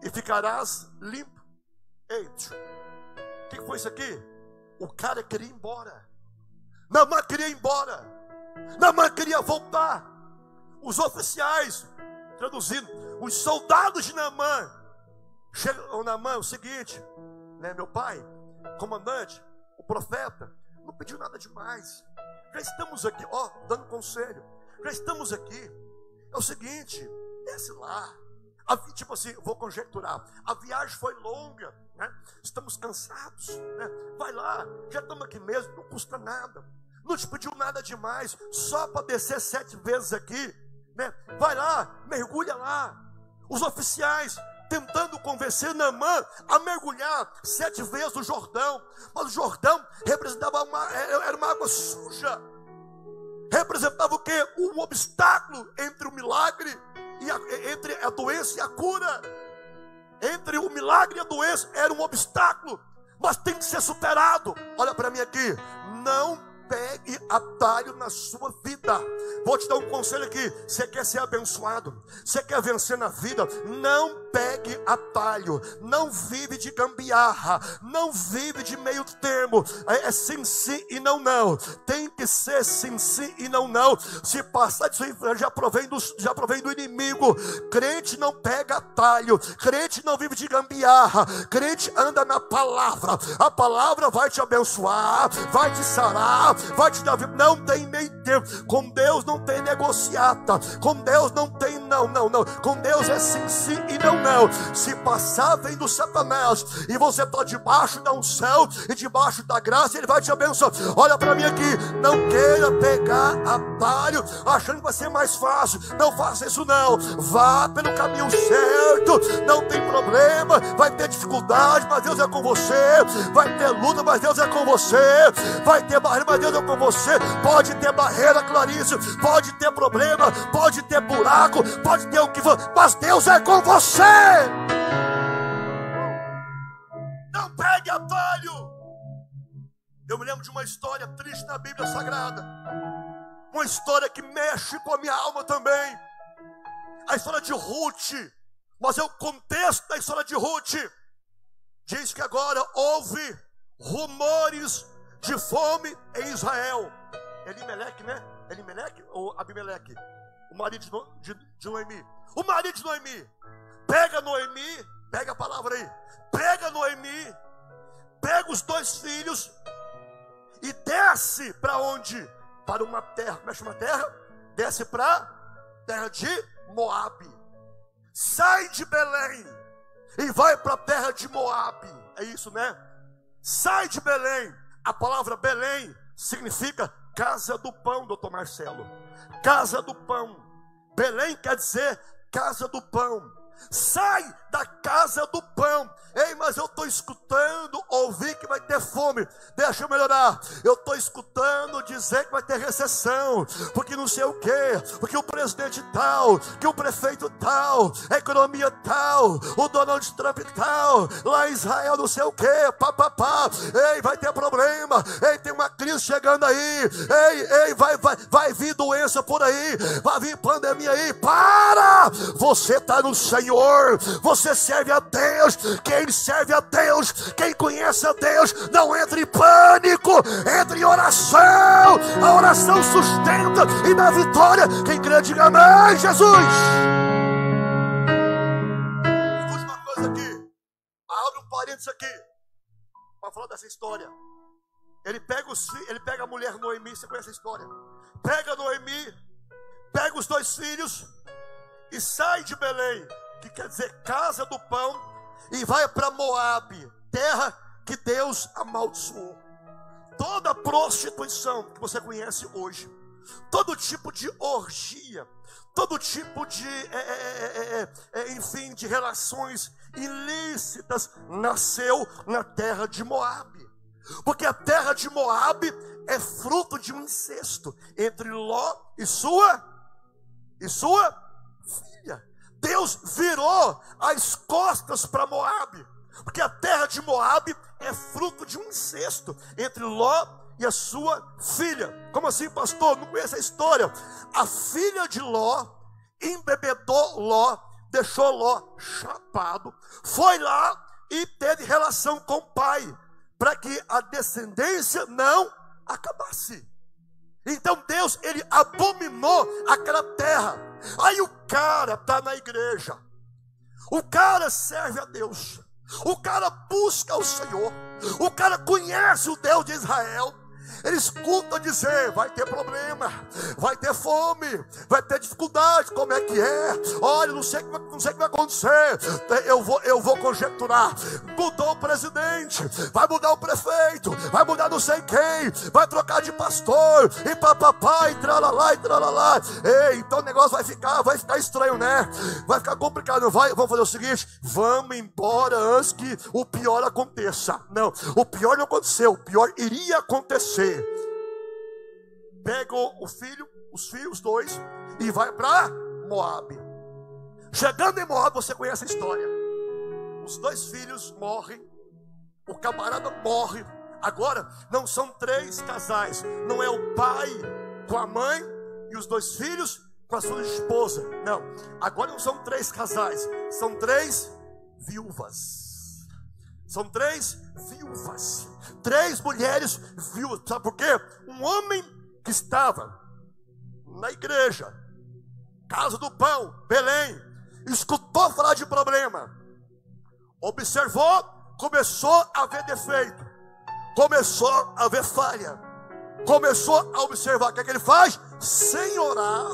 e ficarás limpo. Eita, o que foi isso aqui? O cara queria ir embora. Naamã queria ir embora. Naamã queria voltar. Os oficiais, traduzindo, os soldados de Naamã chegam. Naamã, é o seguinte, né, meu pai, comandante, o profeta não pediu nada demais. Já estamos aqui, ó, dando conselho. Já estamos aqui. É o seguinte, desce lá. Tipo assim, vou conjecturar. A viagem foi longa, né? Estamos cansados, né? Vai lá, já estamos aqui mesmo, não custa nada. Não te pediu nada demais, só para descer 7 vezes aqui, né? Vai lá, mergulha lá. Os oficiais tentando convencer Naamã a mergulhar 7 vezes no Jordão. Mas o Jordão representava era uma água suja. Representava o quê? Um obstáculo entre o milagre entre a doença e a cura. Entre o milagre e a doença era um obstáculo, mas tem que ser superado. Olha para mim aqui, não pegue atalho na sua vida. Vou te dar um conselho aqui. Você quer ser abençoado, você quer vencer na vida, não pegue atalho. Não vive de gambiarra, não vive de meio termo. É sim, sim e não, não. Tem que ser sim, sim e não, não. Se passar disso aí, já provém do inimigo. Crente não pega atalho, crente não vive de gambiarra, crente anda na palavra. A palavra vai te abençoar, vai te sarar, vai te dar vida. Não tem meio termo. Com Deus não tem negociata. Com Deus não tem não, não, não. Com Deus é sim, sim e não, não. Se passar, vem do Satanás. E você está debaixo da unção e debaixo da graça, ele vai te abençoar. Olha para mim aqui. Não queira pegar atalho achando que vai ser mais fácil. Não faça isso não. Vá pelo caminho certo. Não tem problema. Vai ter dificuldade, mas Deus é com você. Vai ter luta, mas Deus é com você. Vai ter barreira, mas Deus é com você. Pode ter barreira, Clarice, pode ter problema, pode ter buraco, pode ter o que for, mas Deus é com você. Não pegue atalho. Eu me lembro de uma história triste na Bíblia Sagrada, uma história que mexe com a minha alma também, a história de Ruth. Mas é o contexto da história de Ruth. Diz que agora houve rumores de fome em Israel. Elimeleque, né? Elimeleque ou Abimeleque? O marido de Noemi. O marido de Noemi pega Noemi, pega a palavra aí, pega Noemi, pega os 2 filhos e desce para onde? Para uma terra, como é que chama a terra? Desce para terra de Moabe. Sai de Belém e vai para a terra de Moabe. É isso, né? Sai de Belém. A palavra Belém significa casa do pão, doutor Marcelo. Casa do pão. Belém quer dizer casa do pão. Sai da casa do pão. Ei, mas eu estou escutando, ouvi que vai ter fome. Deixa eu melhorar. Eu estou escutando dizer que vai ter recessão, porque não sei o que, porque o presidente tal, que o prefeito tal, a economia tal, o Donald Trump tal, lá em Israel não sei o que, papapá. Ei, vai ter problema. Ei, tem uma crise chegando aí. Ei, vai vir doença por aí, vai vir pandemia aí. Para! Você está no Senhor, você serve a Deus. Quem serve a Deus, quem conhece a Deus, não Não entre em pânico, entre em oração. A oração sustenta e dá vitória. Quem crê, diga amém, Jesus. Escute uma coisa aqui. Abre um parênteses aqui para falar dessa história. Ele pega a mulher Noemi. Você conhece a história? Pega Noemi, pega os 2 filhos e sai de Belém, que quer dizer casa do pão, e vai para Moabe, terra que Deus amaldiçoou. Toda prostituição que você conhece hoje, todo tipo de orgia, todo tipo de enfim, de relações ilícitas nasceu na terra de Moabe. Porque a terra de Moabe é fruto de um incesto entre Ló e sua filha. Deus virou as costas para Moabe, porque a terra de Moabe é fruto de um incesto entre Ló e a sua filha. Como assim, pastor? Não conhece a história? A filha de Ló embebedou Ló, deixou Ló chapado, foi lá e teve relação com o pai, para que a descendência não acabasse. Então Deus, ele abominou aquela terra. Aí o cara está na igreja, o cara serve a Deus, o cara busca o Senhor, o cara conhece o Deus de Israel. Ele escuta dizer: vai ter problema, vai ter fome, vai ter dificuldade. Como é que é? Olha, não sei o que vai acontecer. Eu vou conjecturar. Mudou o presidente, vai mudar o prefeito, vai mudar não sei quem, vai trocar de pastor, e papapá, e tralalá, e tralalá. Ei, então o negócio vai ficar estranho, né? Vai ficar complicado, não vai? Vamos fazer o seguinte: vamos embora antes que o pior aconteça. Não, o pior não aconteceu, o pior iria acontecer. Pegou os filhos 2 e vai para Moabe. Chegando em Moabe, você conhece a história. Os 2 filhos morrem, o camarada morre. Agora não são 3 casais, não é o pai com a mãe e os 2 filhos com a sua esposa. Não, agora não são 3 casais, são 3 viúvas. São 3 viúvas, 3 mulheres viúvas. Sabe por quê? Um homem que estava na igreja, casa do pão, Belém, escutou falar de problema, observou, começou a ver defeito, começou a ver falha, começou a observar. O que é que ele faz? Sem orar,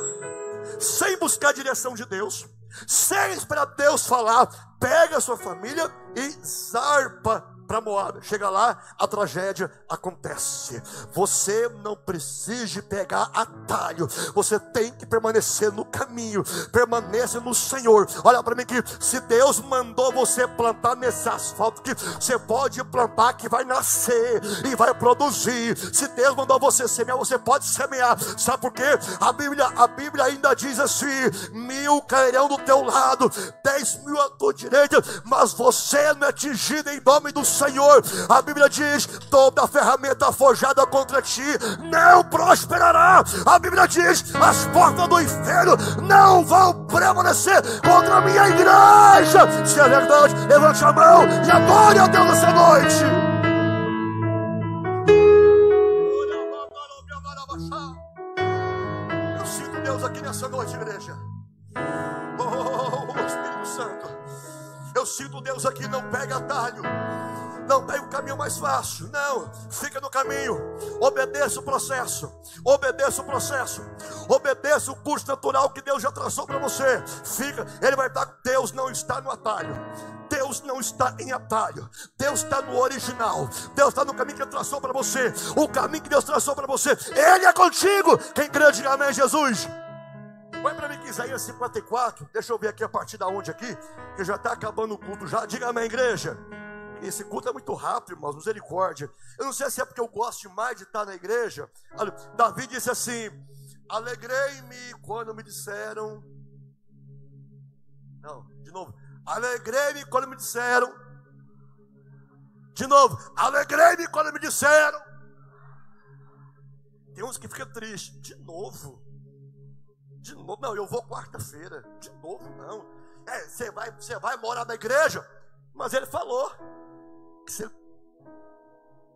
sem buscar a direção de Deus, sem esperar Deus falar, pega a sua família e zarpa para Moabe. Chega lá, a tragédia acontece. Você não precisa pegar atalho, você tem que permanecer no caminho, permaneça no Senhor. Olha para mim aqui, se Deus mandou você plantar nesse asfalto, que você pode plantar, que vai nascer e vai produzir. Se Deus mandou você semear, você pode semear. Sabe por quê? A Bíblia ainda diz assim: 1000 cairão do teu lado, 10.000 à tua direita, mas você não é atingido em nome do Senhor. A Bíblia diz: toda ferramenta forjada contra ti não prosperará. A Bíblia diz: as portas do inferno não vão prevalecer contra a minha igreja. Se é verdade, levante a mão e adore a Deus nessa noite. Eu sinto Deus aqui nessa noite, igreja. Oh, Espírito Santo, eu sinto Deus aqui. Não pega atalho, não pega o caminho mais fácil, não, fica no caminho, obedeça o processo, obedeça o processo, obedeça o curso natural que Deus já traçou para você. Fica, Ele vai estar. Deus não está no atalho, Deus não está em atalho, Deus está no original, Deus está no caminho que Ele traçou para você. O caminho que Deus traçou para você, Ele é contigo. Quem crê, diga amém, Jesus. Vai para mim que Isaías 54, deixa eu ver aqui a partir da onde aqui, que já está acabando o culto já. Diga amém, igreja. Esse culto é muito rápido, irmãos, misericórdia. Eu não sei se é porque eu gosto mais de estar na igreja. Olha, Davi disse assim: alegrei-me quando me disseram. Não, de novo. Alegrei-me quando me disseram. De novo. Alegrei-me quando me disseram. Tem uns que ficam tristes. De novo. De novo. Não, eu vou quarta-feira. De novo, não. Você vai morar na igreja. Mas ele falou.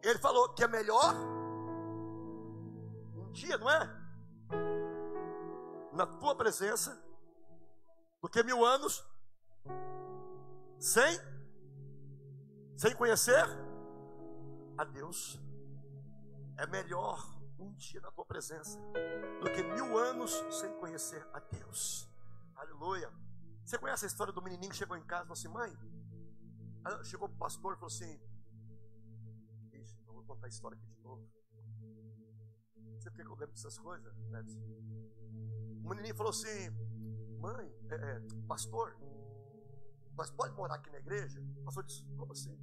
Ele falou que é melhor um dia, não é? Na tua presença, do que 1000 anos sem conhecer a Deus. É melhor um dia na tua presença do que 1000 anos sem conhecer a Deus. Aleluia. Você conhece a história do menininho que chegou em casa e falou assim: mãe, chegou para o pastor e falou assim: ixi, eu vou contar a história aqui de novo. Não sei porque eu lembro dessas coisas, né? O menininho falou assim: mãe, pastor, nós podemos morar aqui na igreja? O pastor disse: como assim?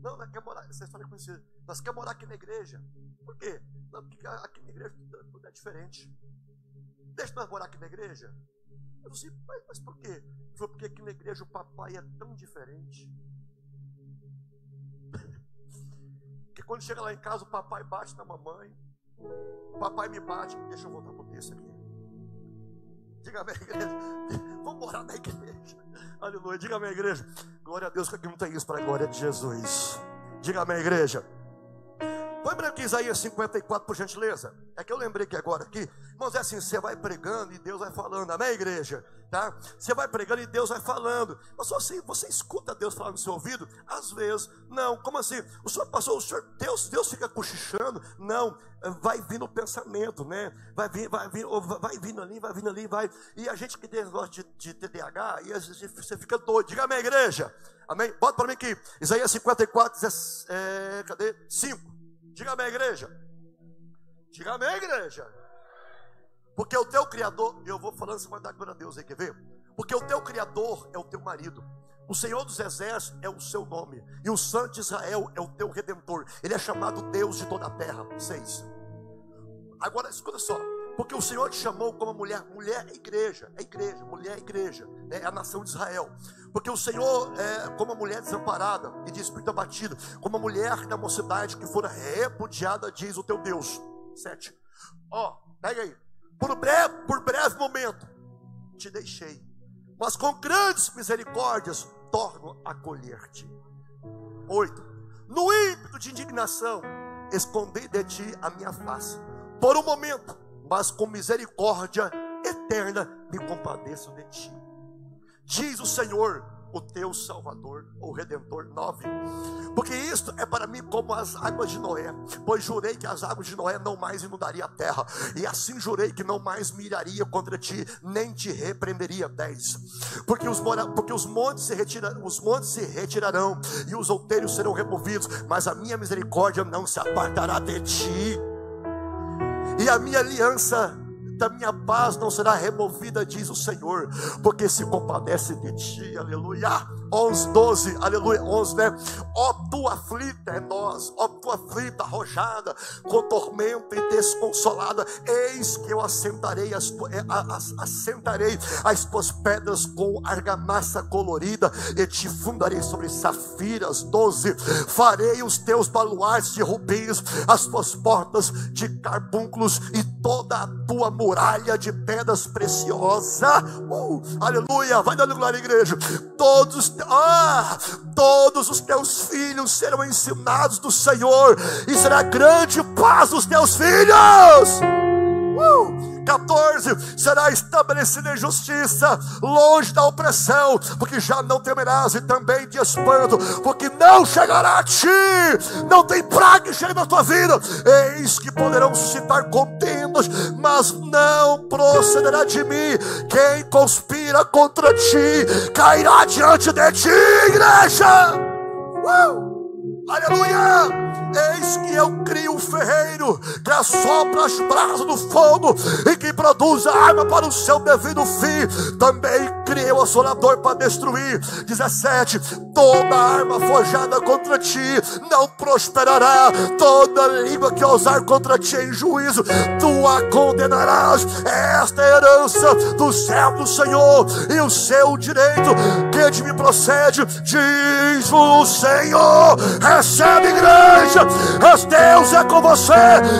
Não, nós queremos morar, essa história é conhecida. Nós queremos morar aqui na igreja. Por quê? Não, porque aqui na igreja tudo é diferente. Deixa nós morar aqui na igreja. Eu falei assim: mas por quê? Ele falou: porque aqui na igreja o papai é tão diferente. Que quando chega lá em casa o papai bate na mamãe. O papai me bate. Deixa eu voltar para o texto aqui. Diga amém, igreja. Vamos morar na igreja. Aleluia. Diga amém, igreja. Glória a Deus, que aqui não tem isso para a glória de Jesus. Diga amém, igreja. Vamos ler aqui Isaías 54, por gentileza. É que eu lembrei que agora aqui, irmãos, é assim: você vai pregando e Deus vai falando. Amém, igreja? Tá? Você vai pregando e Deus vai falando. Mas só assim, você escuta Deus falar no seu ouvido? Às vezes, não. Como assim? O senhor passou, Deus fica cochichando? Não. Vai vindo o pensamento, né? Vai vindo ali, vai. E a gente que tem negócio de TDAH, e às vezes você fica doido. Diga amém, igreja. Amém? Bota para mim aqui. Isaías 54, cadê? 5. Diga amém, igreja. Diga amém, igreja. Porque o teu Criador, eu vou falando, você vai dar glória a Deus aí, quer ver? Porque o teu Criador é o teu marido. O Senhor dos Exércitos é o seu nome. E o Santo de Israel é o teu Redentor. Ele é chamado Deus de toda a terra. 6. Agora, escuta só. Porque o Senhor te chamou como mulher. Mulher é igreja. É igreja. Mulher é igreja. É a nação de Israel. Porque o Senhor é como a mulher desamparada e de espírito abatido. Como a mulher da mocidade que fora repudiada, diz o teu Deus. 7. Pega aí. Por breve momento te deixei, mas com grandes misericórdias torno a acolher-te. 8. No ímpeto de indignação escondi de ti a minha face por um momento, mas com misericórdia eterna me compadeço de ti. Diz o Senhor, o teu Salvador, o Redentor. 9. Porque isto é para mim como as águas de Noé, pois jurei que as águas de Noé não mais inundaria a terra, e assim jurei que não mais me iraria contra ti, nem te repreenderia. 10. Porque os montes se retirarão, e os outeiros serão removidos, mas a minha misericórdia não se apartará de ti, e a minha aliança da minha paz não será removida, diz o Senhor, porque se compadece de ti. Aleluia. 11, 12, aleluia. 11, né? Ó tua aflita é nós, ó tua aflita arrojada, com tormento e desconsolada, eis que eu assentarei as tuas pedras com argamassa colorida, e te fundarei sobre safiras. 12. Farei os teus baluartes de rubins, as tuas portas de carbúnculos, e toda a tua muralha de pedras preciosas. Aleluia. Vai dando glória à igreja. Todos os teus filhos serão ensinados do Senhor, e será grande paz dos teus filhos. 14. Será estabelecida em justiça, longe da opressão, porque já não temerás, e também de espanto, porque não chegará a ti, não tem praga que chegue na tua vida. Eis que poderão suscitar contendas, mas não procederá de mim. Quem conspira contra ti cairá diante de ti, igreja. Aleluia. Eis que eu crio um ferreiro que assopra as brasas do fogo e que produz a arma para o seu devido fim. Também criei o assolador para destruir. 17. Toda arma forjada contra ti não prosperará. Toda língua que ousar contra ti em juízo, tu a condenarás. Esta é a herança do céu do Senhor e o seu direito que de mim procede, diz o Senhor. Recebe, igreja. Deus é com você.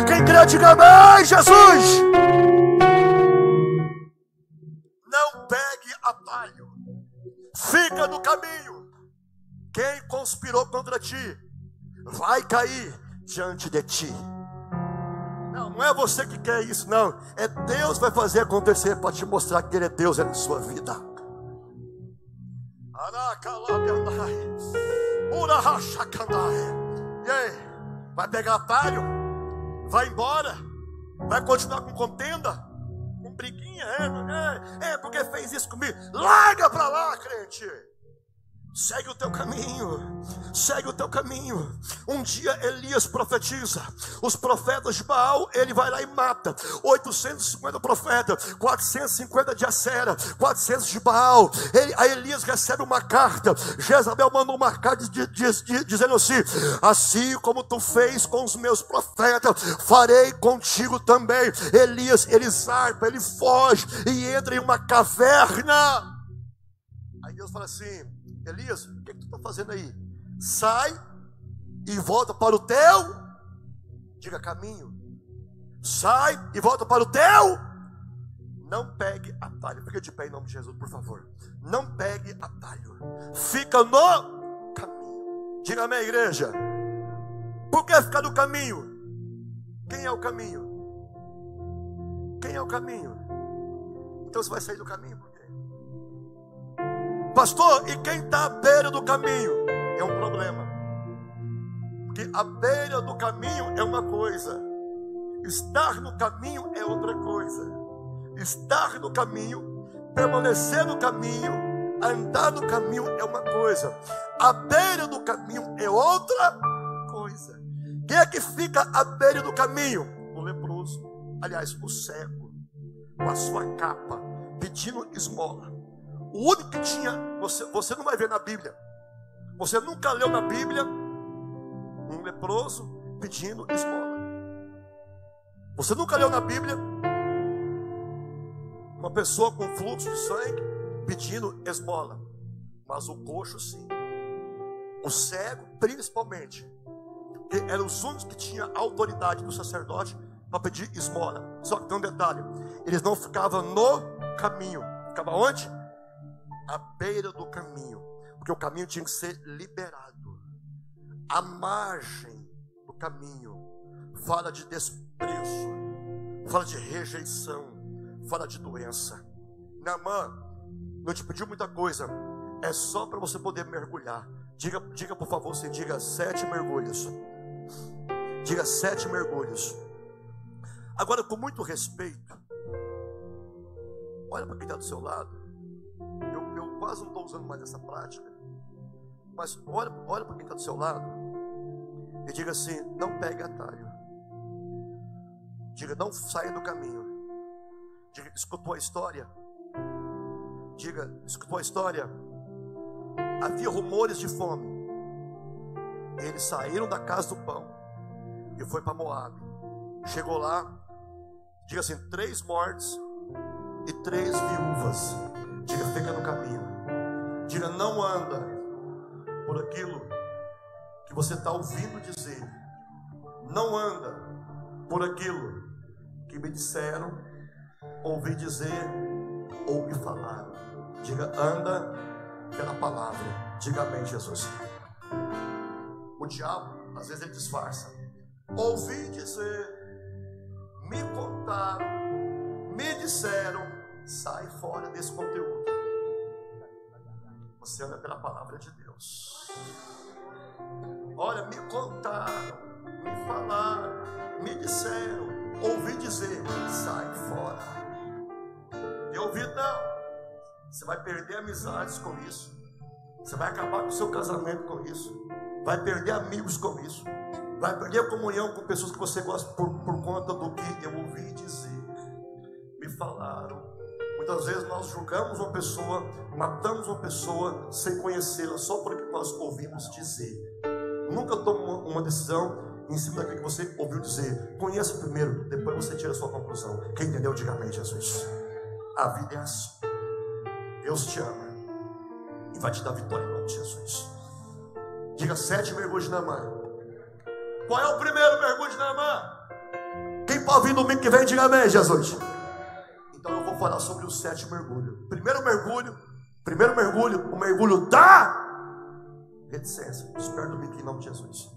Quem crê, diga amém, Jesus. Não pegue atalho, fica no caminho. Quem conspirou contra ti vai cair diante de ti. Não é você que quer isso, não. É Deus que vai fazer acontecer para te mostrar que Ele é Deus na sua vida. E aí? Vai pegar atalho? Vai embora? Vai continuar com contenda? Com briguinha? Porque fez isso comigo. Larga para lá, crente. Segue o teu caminho, segue o teu caminho. Um dia Elias profetiza. Os profetas de Baal, ele vai lá e mata 850 profetas, 450 de Acera, 400 de Baal. Aí Elias recebe uma carta. Jezabel mandou uma carta dizendo assim: assim como tu fez com os meus profetas, farei contigo também. Elias, ele zarpa, ele foge e entra em uma caverna. Aí Deus fala assim: Elias, o que tu está fazendo aí? Sai e volta para o teu, diga, caminho. Sai e volta para o teu. Não pegue atalho. Fica de pé em nome de Jesus, por favor. Não pegue atalho. Fica no caminho. Diga amém, igreja. Por que ficar no caminho? Quem é o caminho? Quem é o caminho? Então você vai sair do caminho por quê? Pastor, e quem está à beira do caminho? É um problema. Porque a beira do caminho é uma coisa, estar no caminho é outra coisa. Estar no caminho, permanecer no caminho, andar no caminho é uma coisa. A beira do caminho é outra coisa. Quem é que fica à beira do caminho? O leproso, aliás, o cego, com a sua capa, pedindo esmola. O único que tinha, você não vai ver na Bíblia, você nunca leu na Bíblia um leproso pedindo esmola. Você nunca leu na Bíblia uma pessoa com fluxo de sangue pedindo esmola. Mas o coxo sim, o cego principalmente, porque eram os únicos que tinham autoridade do sacerdote para pedir esmola. Só que tem um detalhe: eles não ficavam no caminho. Ficavam onde? À beira do caminho, porque o caminho tinha que ser liberado. A margem do caminho fala de desprezo, fala de rejeição, fala de doença. Naamã não te pediu muita coisa, é só para você poder mergulhar. Diga por favor, você diga 7 mergulhos. Diga 7 mergulhos. Agora, com muito respeito, olha para quem está do seu lado. Eu quase não estou usando mais essa prática, mas olha para quem está do seu lado e diga assim: não pegue atalho. Diga, não saia do caminho. Diga, escutou a história? Diga, escutou a história? Havia rumores de fome. Eles saíram da casa do pão e foi para Moabe. Chegou lá, diga assim: 3 mortes e 3 viúvas. Diga, fica no caminho. Diga, não anda por aquilo que você está ouvindo dizer. Não anda por aquilo que me disseram, ouvi dizer ou me falaram. Diga, anda pela palavra. Diga amém, Jesus. O diabo, às vezes ele disfarça. Ouvi dizer, me contaram, me disseram. Sai fora desse conteúdo. Você anda pela palavra de Deus. Olha, me contaram, me falaram, me disseram, ouvi dizer, sai fora. E ouvi não. Você vai perder amizades com isso. Você vai acabar com o seu casamento com isso. Vai perder amigos com isso. Vai perder a comunhão com pessoas que você gosta por conta do que eu ouvi dizer. Me falaram. Muitas vezes nós julgamos uma pessoa, matamos uma pessoa sem conhecê-la, só porque nós ouvimos dizer. Nunca tome uma decisão em cima daquilo que você ouviu dizer. Conheça primeiro, depois você tira a sua conclusão. Quem entendeu, diga amém, Jesus. A vida é assim. Deus te ama e vai te dar vitória em nome de Jesus. Diga 7 mergulhos de Naamã. Qual é o primeiro mergulho de Naamã? Quem pode vir domingo que vem, diga amém, Jesus. Então eu vou falar sobre os 7 mergulhos. Primeiro mergulho, o mergulho da reticência. Espero domingo em nome de Jesus.